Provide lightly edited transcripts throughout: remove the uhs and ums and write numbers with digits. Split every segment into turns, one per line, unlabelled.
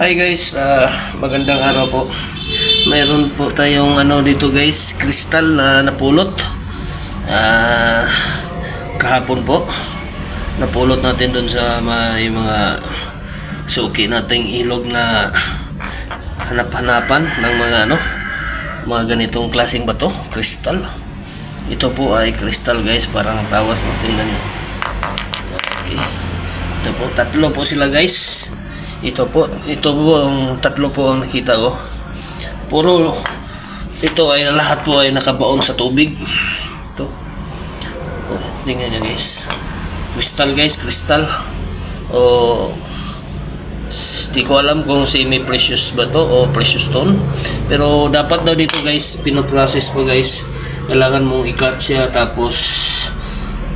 Hi guys, magandang araw po. Mayroon po tayong dito guys, kristal na napulot. Kahapon po napulot natin doon sa may mga suki nating ilog na hanap-hanapan ng mga ganitong klaseng bato, kristal. Ito po ay kristal guys, parang tawas mo, tingnan nyo. Okay. Ito po, tatlo po sila guys. Ito po ang tatlo po ang nakita ko. Puro ito ay lahat po ay nakabaon sa tubig. Ito. Oh, tingnan niyo guys. Kristal guys, kristal. Di ko alam kung semi-precious ba to o precious stone. Pero dapat daw dito guys, pinoprocess po guys. Kailangan mong i-cut siya tapos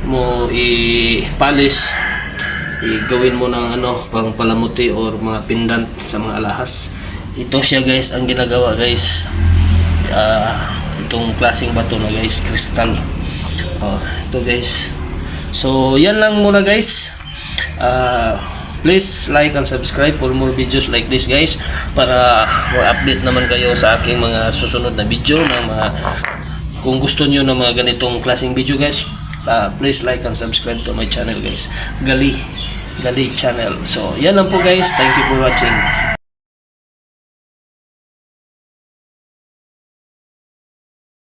mo i-polish. Gawin mo ng pang palamuti or mga pendant sa mga alahas. Ito siya guys ang ginagawa guys. Itong klaseng bato na guys, kristal. Ito guys. So yan lang muna guys. Please like and subscribe for more videos like this guys, para ma-update naman kayo sa aking mga susunod na video ng mga, kung gusto niyo ng mga ganitong klaseng video guys. Please like and subscribe to my channel guys, Gali channel. So yan lang po guys, thank you for watching.